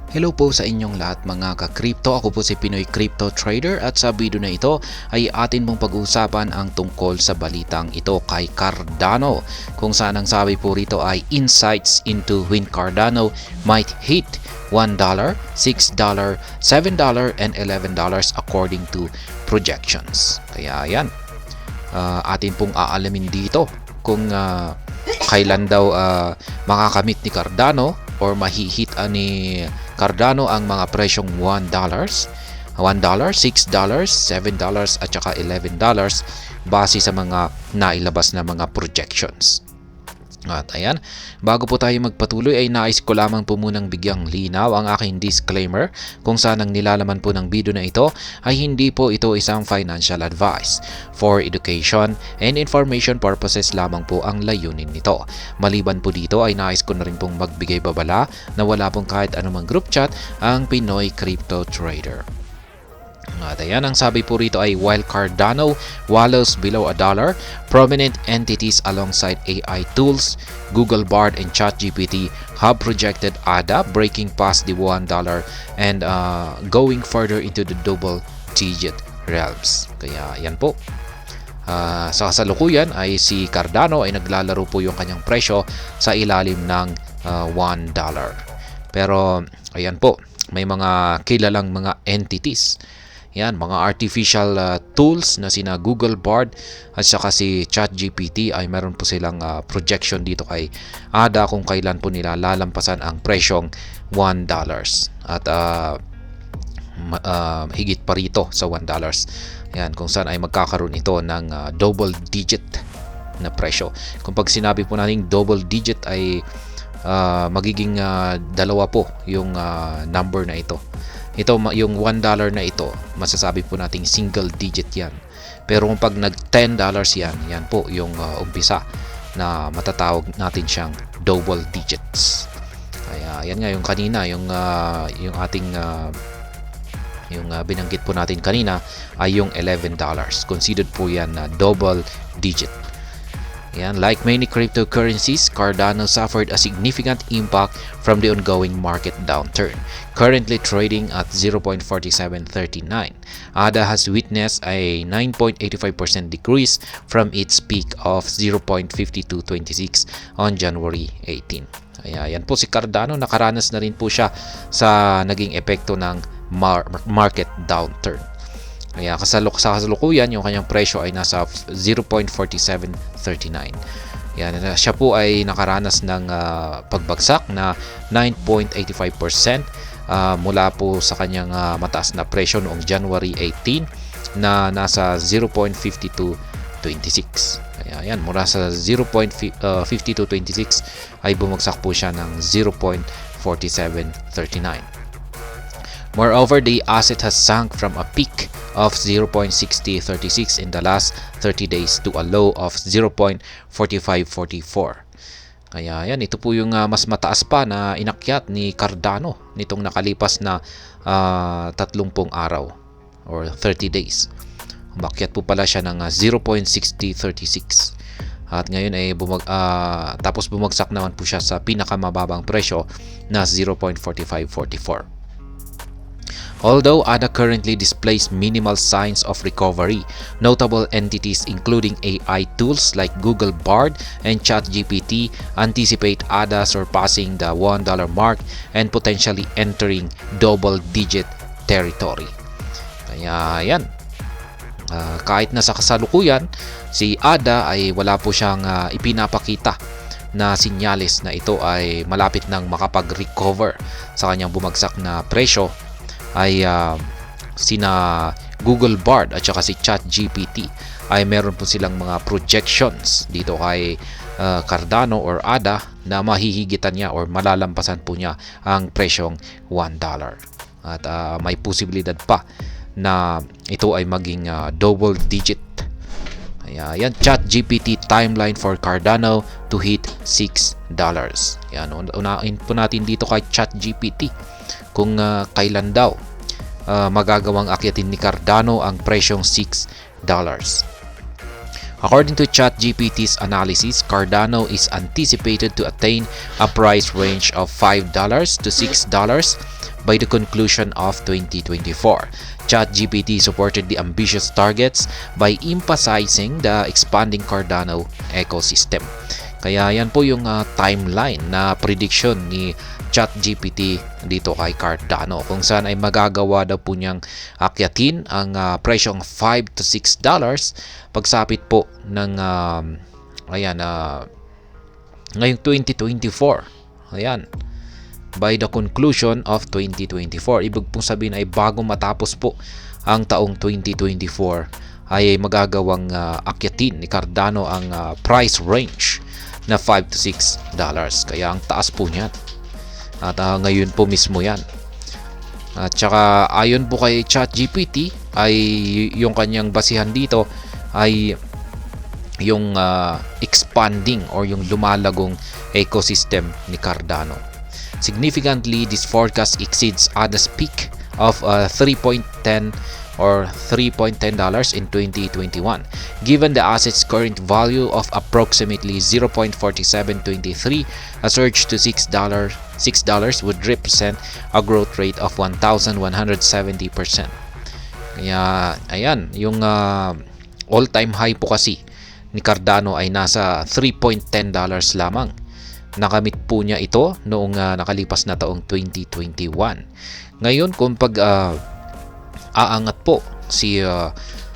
Hello po sa inyong lahat mga ka-crypto. Ako po si Pinoy Crypto Trader at sa video na ito ay atin mong pag-uusapan ang tungkol sa balitang ito kay Cardano. Kung saan ang sabi po rito ay insights into when Cardano might hit $1, $6, $7, and $11 according to projections. Kaya yan, atin pong aalamin dito kung kailan daw makakamit ni Cardano or mahihit ni Cardano ang mga presyong $1, $6, $7 at saka $11 base sa mga nailabas na mga projections. At ayan, bago po tayo magpatuloy ay nais ko lamang po munang bigyang linaw ang aking disclaimer kung saan ang nilalaman po ng video na ito ay hindi po ito isang financial advice. For education and information purposes lamang po ang layunin nito. Maliban po dito ay nais ko na rin pong magbigay babala na wala pong kahit anumang group chat ang Pinoy Crypto Trader. At ayan, ang sabi po rito ay while Cardano wallows below $1, prominent entities alongside AI tools, Google Bard and ChatGPT have projected ADA breaking past the $1 and going further into the double-digit realms. Kaya yan po. Sa kasalukuyan ay si Cardano ay naglalaro po yung kanyang presyo sa ilalim ng $1. Pero ayan po, may mga kilalang mga entities. Yan, mga artificial tools na sina Google Bard at saka si ChatGPT ay meron po silang projection dito kay ADA kung kailan po nila lalampasan ang presyong $1 at higit pa rito sa $1. Yan, kung saan ay magkakaroon ito ng double digit na presyo. Kung pag sinabi po natin double digit ay magiging dalawa po yung number na ito. Ito, yung $1 na ito, masasabi po nating single digit yan. Pero kung pag nag $10 yan po yung umpisa na matatawag natin siyang double digits. Kaya yan nga yung kanina, yung ating yung binanggit po natin kanina ay yung $11. Considered po yan na double digit. Yan, like many cryptocurrencies, Cardano suffered a significant impact from the ongoing market downturn, currently trading at 0.4739. ADA has witnessed a 9.85% decrease from its peak of 0.5226 on January 18. Kaya yan po si Cardano, nakaranas na rin po siya sa naging epekto ng market downturn. Kaya sa kasalukuyan, yung kanyang presyo ay nasa 0.4739. Yan, siya po ay nakaranas ng pagbagsak na 9.85% mula po sa kanyang mataas na presyo noong January 18 na nasa 0.5226. Kaya yan, mula sa 0.5226 ay bumagsak po siya ng 0.4739. Moreover, the asset has sunk from a peak of 0.6036 in the last 30 days to a low of 0.4544. Kaya yan, ito po yung mas mataas pa na inakyat ni Cardano nitong nakalipas na 30 araw or 30 days. Umakyat po pala siya ng 0.6036. At ngayon ay tapos bumagsak naman po siya sa pinakamababang presyo na 0.4544. Although ADA currently displays minimal signs of recovery, notable entities including AI tools like Google Bard and ChatGPT anticipate ADA surpassing the $1 mark and potentially entering double-digit territory. Kaya yan, kahit na sa kasalukuyan, si ADA ay wala po siyang ipinapakita na sinyalis na ito ay malapit nang makapag-recover sa kanyang bumagsak na presyo, ay sina Google Bard at saka si ChatGPT ay meron po silang mga projections dito kay Cardano or ADA na mahihigitan niya or malalampasan po niya ang presyong $1. At may posibilidad pa na ito ay maging double digit. Kaya yan, ChatGPT timeline for Cardano to hit $6. Yan, unahin po natin dito kay ChatGPT kung kailan daw magagawang akyatin ni Cardano ang presyong $6. According to ChatGPT's analysis, Cardano is anticipated to attain a price range of $5 to $6 by the conclusion of 2024. ChatGPT supported the ambitious targets by emphasizing the expanding Cardano ecosystem. Kaya yan po yung timeline na prediction ni ChatGPT dito kay Cardano, kung saan ay magagawa daw po niyang akyatin ang presyong $5 to $6 pagsapit po ng ngayong 2024. Ayan, by the conclusion of 2024. Ibig pong sabihin ay bago matapos po ang taong 2024 ay magagawang akyatin ni Cardano ang price range na $5 to $6. Kaya ang taas po niyan. At ngayon po mismo yan. At saka ayon po kay ChatGPT ay yung kanyang basihan dito ay yung expanding or yung lumalagong ecosystem ni Cardano. Significantly, this forecast exceeds ADA's peak of $3.10 or $3.10 in 2021. Given the asset's current value of approximately $0.4723, a surge to $6 would represent a growth rate of 1,170%. Kaya ayan, yung all-time high po kasi ni Cardano ay nasa $3.10 lamang. Nakamit po niya ito noong nakalipas na taong 2021. Ngayon, kung aangat po si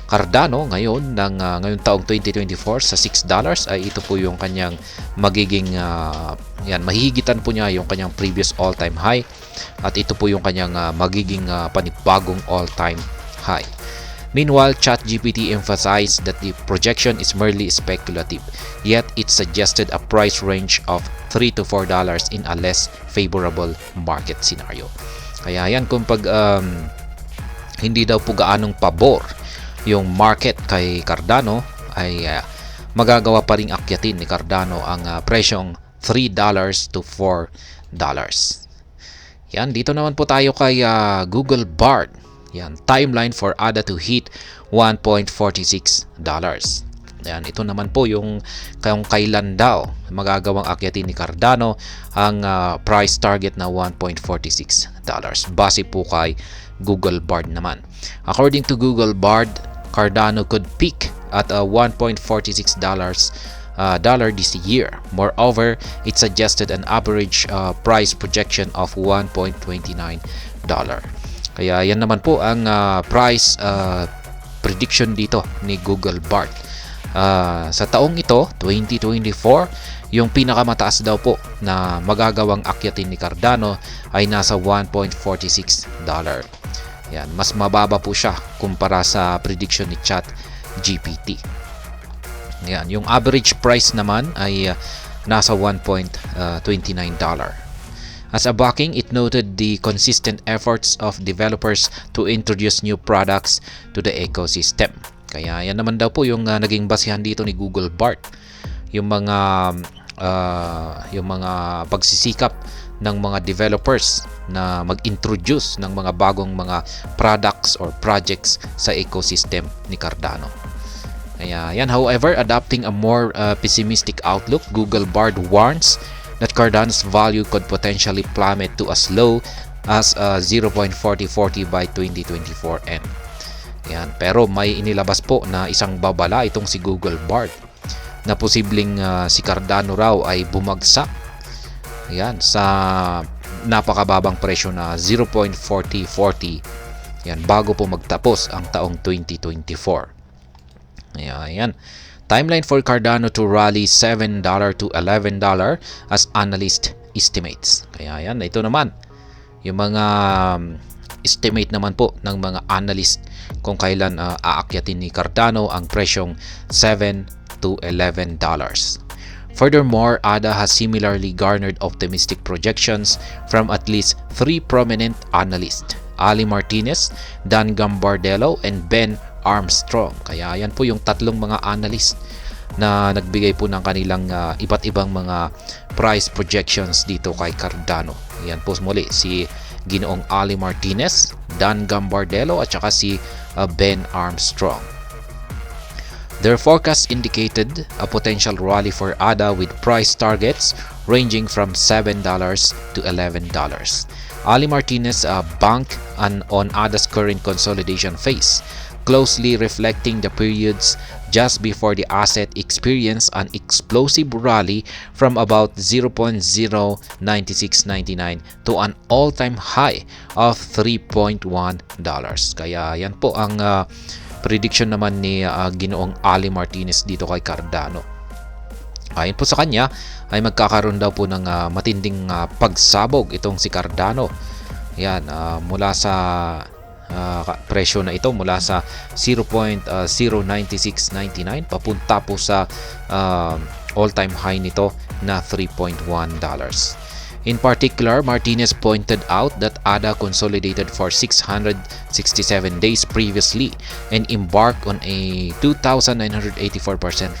Cardano ngayon ng ngayong taong 2024 sa $6 ay ito po yung kanyang magiging mahihigitan po niya yung kanyang previous all-time high at ito po yung kanyang magiging panibagong all-time high. Meanwhile, ChatGPT emphasized that the projection is merely speculative, yet it suggested a price range of $3 to $4 in a less favorable market scenario. Kaya yan, kung hindi daw po gaanong pabor yung market kay Cardano, ay magagawa pa ring akyatin ni Cardano ang presyong $3 to $4. Yan, dito naman po tayo kay Google Bard. Yan, timeline for ADA to hit $1.46. Yan, ito naman po yung kailan daw magagawang akyatin ni Cardano ang price target na $1.46. Base po kay Google Bard naman. According to Google Bard, Cardano could peak at $1.46 this year. Moreover, it suggested an average price projection of $1.29. Kaya yan naman po ang price prediction dito ni Google Bard. Sa taong ito, 2024, yung pinakamataas daw po na magagawang akyatin ni Cardano ay nasa $1.46. Yan, mas mababa po siya kumpara sa prediction ni ChatGPT. Yan, yung average price naman ay nasa $1.29. As a backing, it noted the consistent efforts of developers to introduce new products to the ecosystem. Kaya yan naman daw po yung naging basihan dito ni Google Bard. Yung mga pagsisikap ng mga developers na mag-introduce ng mga bagong mga products or projects sa ecosystem ni Cardano. Kaya yan, however, adopting a more pessimistic outlook, Google Bard warns that Cardano's value could potentially plummet to as low as 0.4040 by 2024 end. Yan, pero may inilabas po na isang babala itong si Google Bard na posibleng si Cardano raw ay bumagsak yan sa napakababang presyo na 0.4040 yan bago po magtapos ang taong 2024. Yan. Timeline for Cardano to rally $7 to $11 as analyst estimates. Kaya yan, ito naman yung mga estimate naman po ng mga analyst kung kailan aakyatin ni Cardano ang presyong $7 to $11. Furthermore, ADA has similarly garnered optimistic projections from at least 3 prominent analysts, Ali Martinez, Dan Gambardella, and Ben Armstrong. Kaya yan po yung tatlong mga analyst na nagbigay po ng kanilang iba't ibang mga price projections dito kay Cardano. Yan po muli si Ginoong Ali Martinez, Dan Gambardella at saka si Ben Armstrong. Their forecast indicated a potential rally for ADA with price targets ranging from $7 to $11. Ali Martinez banked on ADA's current consolidation phase, closely reflecting the periods just before the asset experienced an explosive rally from about 0.09699 to an all-time high of $3.1. Kaya yan po ang prediction naman ni Ginoong Ali Martinez dito kay Cardano. Ayon po sa kanya ay magkakaroon daw po ng matinding pagsabog itong si Cardano. Yan, mula sa presyo na ito, mula sa 0.09699 papunta po sa all-time high nito na $3.1. In particular, Martinez pointed out that ADA consolidated for 667 days previously and embarked on a 2,984%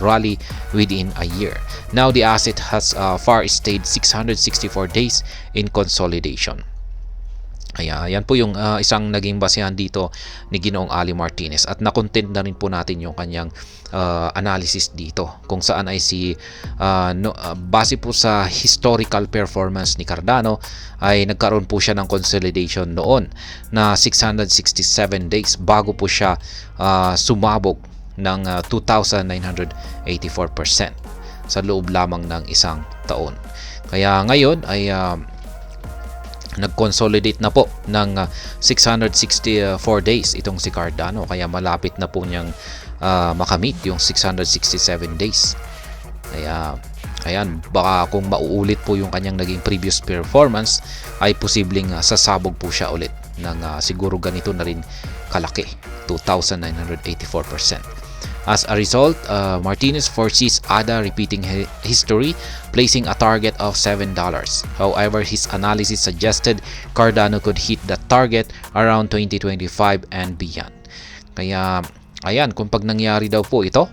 rally within a year. Now the asset has far stayed 664 days in consolidation. Ayan po yung isang naging basehan dito ni Ginoong Ali Martinez, at na-content na rin po natin yung kanyang analysis dito, kung saan ay base po sa historical performance ni Cardano ay nagkaroon po siya ng consolidation noon na 667 days bago po siya sumabog ng 2,984% sa loob lamang ng isang taon. Kaya ngayon ay nag-consolidate na po ng 664 days itong si Cardano, kaya malapit na po niyang makamit yung 667 days. Kaya ayan, baka kung mauulit po yung kanyang naging previous performance ay posibleng sasabog po siya ulit ng siguro ganito na rin kalaki, 2,984%. As a result, Martinez foresees ADA repeating history, placing a target of $7. However, his analysis suggested Cardano could hit that target around 2025 and beyond. Kaya, ayan, kung pag nangyari daw po ito,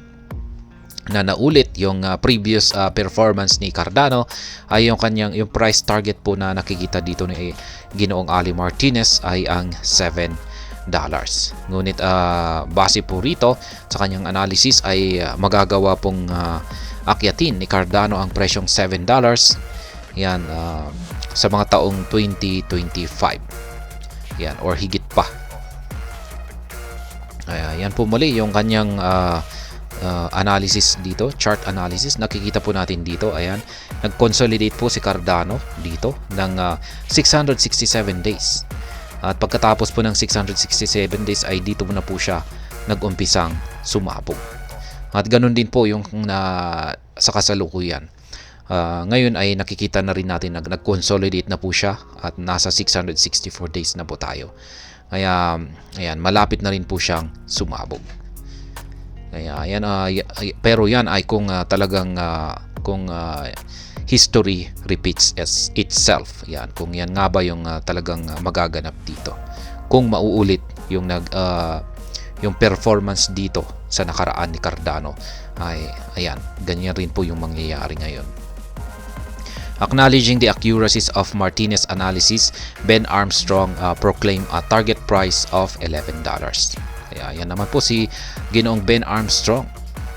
na naulit yung previous performance ni Cardano, ay yung yung price target po na nakikita dito ni Ginoong Ali Martinez ay ang $7. Ngunit base po rito sa kanyang analysis ay magagawa pong akyatin ni Cardano ang presyong $7 yan sa mga taong 2025 yan, or higit pa. Yan po muli yung kanyang analysis dito, chart analysis. Nakikita po natin dito, ayan, nag-consolidate po si Cardano dito ng 667 days. At pagkatapos po ng 667 days ay dito na po siya nag-umpisang sumabog. At ganun din po yung sa kasalukuyan. Ngayon ay nakikita na rin natin nag-consolidate na po siya at nasa 664 days na po tayo. Kaya ayan, malapit na rin po siyang sumabog. Kaya ayan, pero yan ay kung talagang kung history repeats itself. Yan, kung yan nga ba yung talagang magaganap dito. Kung mauulit yung yung performance dito sa nakaraan ni Cardano, ay ayan, ganyan rin po yung mangyayari ngayon. Acknowledging the accuracies of Martinez analysis, Ben Armstrong proclaimed a target price of $11. Kaya yan naman po si Ginoong Ben Armstrong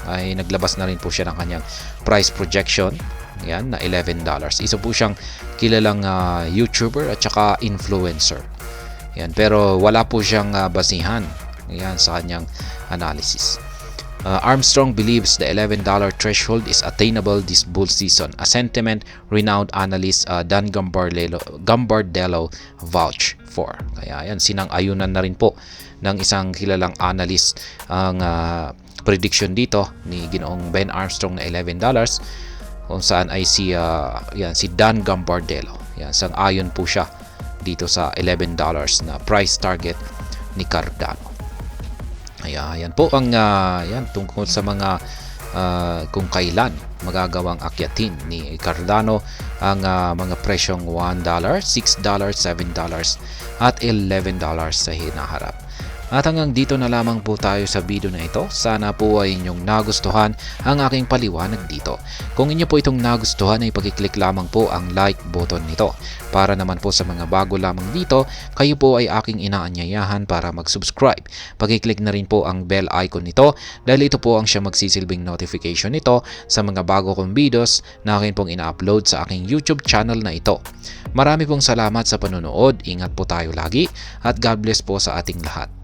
ay naglabas na rin po siya ng kanyang price projection, yan, na $11. Isa po siyang kilalang YouTuber at saka influencer. Yan, pero wala po siyang basihan yan sa kanyang analysis. Armstrong believes the $11 threshold is attainable this bull season, a sentiment renowned analyst Dan Gambardella vouch for. Kaya yan, sinang-ayunan na rin po ng isang kilalang analyst ang prediction dito ni Ginoong Ben Armstrong na $11, kung saan ay si Dan Gambardella. Yan, sang-ayon po siya dito sa $11 na price target ni Cardano. Ayan po ang yan tungkol sa mga kung kailan magagawang akyatin ni Cardano ang mga presyong $1, $6, $7 at $11 sa hinaharap. At hanggang dito na lamang po tayo sa video na ito. Sana po ay inyong nagustuhan ang aking paliwanag dito. Kung inyo po itong nagustuhan ay pag-click lamang po ang like button nito. Para naman po sa mga bago lamang dito, kayo po ay aking inaanyayahan para mag-subscribe. Pag-click na rin po ang bell icon nito dahil ito po ang siya magsisilbing notification nito sa mga bago kong videos na akin pong ina-upload sa aking YouTube channel na ito. Marami pong salamat sa panonood. Ingat po tayo lagi at God bless po sa ating lahat.